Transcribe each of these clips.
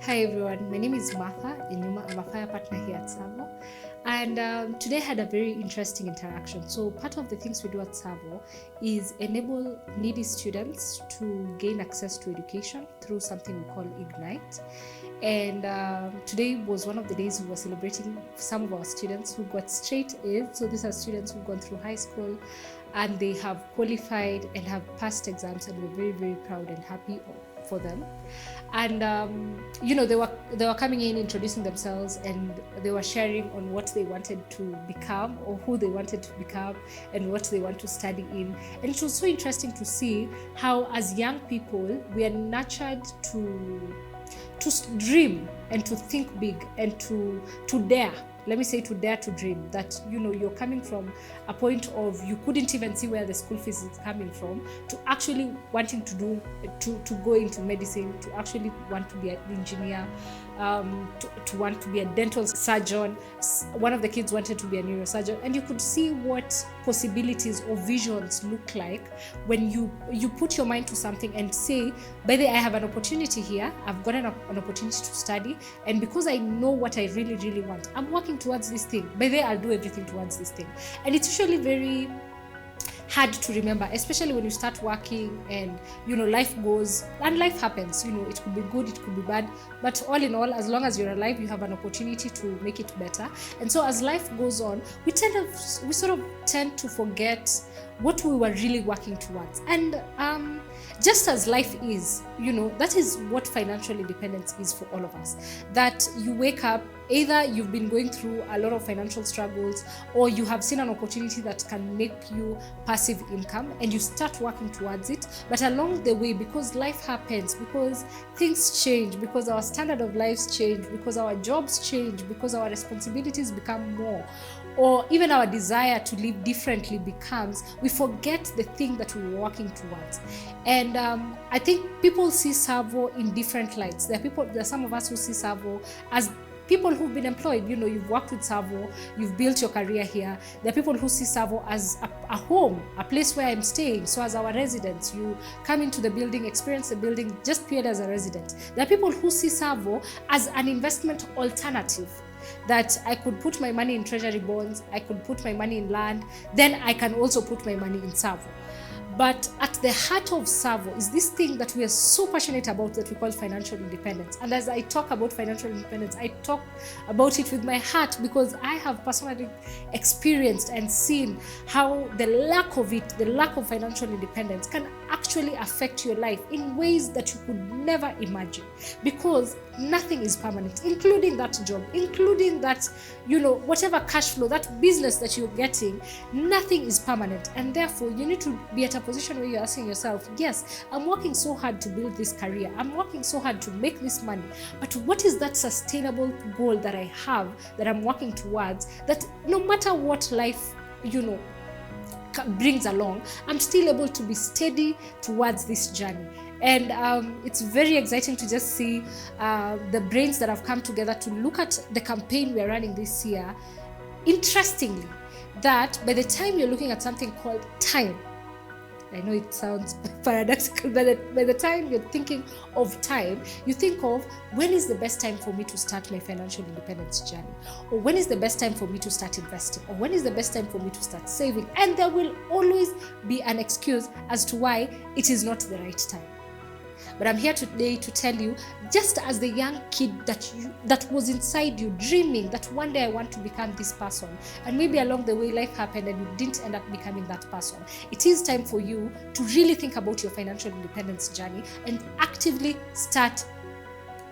Hi everyone, my name is Martha and I'm a fire partner here at TSAVO. And today I had a very interesting interaction. So part of the things we do at TSAVO is enable needy students to gain access to education through something we call Ignite. And today was one of the days we were celebrating some of our students who got straight A's. So these are students who've gone through high school and they have qualified and have passed exams, and we're very, very proud and happy for them. And they were coming in, introducing themselves, and they were sharing on what they wanted to become or who they wanted to become and what they want to study in. And it was so interesting to see how, as young people, we are nurtured to dream and to think big and to dare. Let me say to dare to dream, that you're coming from a point of you couldn't even see where the school fees is coming from, to actually wanting to go into medicine, to actually want to be an engineer, to want to be a dental surgeon. One of the kids wanted to be a neurosurgeon, and you could see what possibilities or visions look like when you put your mind to something and say, by the way, I have an opportunity here, I've gotten an opportunity to study, and because I know what I really, really want, I'm working towards this thing. By the way, I'll do everything towards this thing. And it's usually very hard to remember, especially when you start working and life goes and life happens. It could be good, it could be bad, but all in all, as long as you're alive, you have an opportunity to make it better. And so as life goes on, we sort of tend to forget what we were really working towards. And just as life is, that is what financial independence is for all of us. That you wake up, either you've been going through a lot of financial struggles, or you have seen an opportunity that can make you passive income and you start working towards it. But along the way, because life happens, because things change, because our standard of lives change, because our jobs change, because our responsibilities become more, or even our desire to live differently becomes, we forget the thing that we were working towards. And I think people see TSAVO in different lights. There are some of us who see TSAVO as people who've been employed. You've worked with TSAVO, you've built your career here. There are people who see TSAVO as a home, a place where I'm staying. So as our residents, you come into the building, experience the building just purely as a resident. There are people who see TSAVO as an investment alternative, that I could put my money in treasury bonds, I could put my money in land, then I can also put my money in TSAVO. But at the heart of TSAVO is this thing that we are so passionate about, that we call financial independence. And as I talk about financial independence, I talk about it with my heart, because I have personally experienced and seen how the lack of financial independence can actually affect your life in ways that you could never imagine. Because nothing is permanent, including that job, including that, whatever cash flow, that business that you're getting, nothing is permanent. And therefore, you need to be at a position where you're asking yourself, yes, I'm working so hard to build this career, I'm working so hard to make this money, but what is that sustainable goal that I have, that I'm working towards, that no matter what life, brings along, I'm still able to be steady towards this journey. And it's very exciting to just see the brains that have come together to look at the campaign we are running this year. Interestingly, that by the time you're looking at something called time, I know it sounds paradoxical, but by the time you're thinking of time, you think of, when is the best time for me to start my financial independence journey? Or when is the best time for me to start investing? Or when is the best time for me to start saving? And there will always be an excuse as to why it is not the right time. But I'm here today to tell you, just as the young kid that was inside you, dreaming that one day I want to become this person, and maybe along the way life happened and you didn't end up becoming that person, it is time for you to really think about your financial independence journey and actively start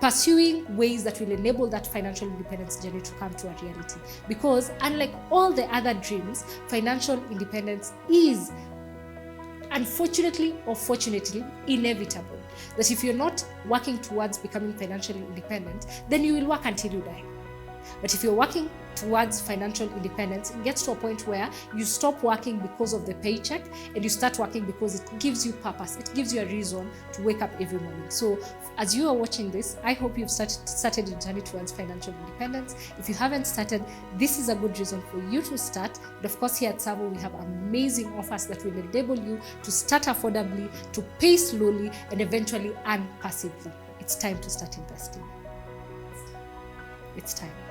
pursuing ways that will enable that financial independence journey to come to a reality. Because unlike all the other dreams, financial independence is, unfortunately or fortunately, inevitable. That if you're not working towards becoming financially independent, then you will work until you die. But if you're working towards financial independence, it gets to a point where you stop working because of the paycheck and you start working because it gives you purpose. It gives you a reason to wake up every morning. So as you are watching this, I hope you've started your journey towards financial independence. If you haven't started, this is a good reason for you to start. And of course, here at TSAVO, we have amazing offers that will enable you to start affordably, to pay slowly, and eventually earn passively. It's time to start investing. it's time.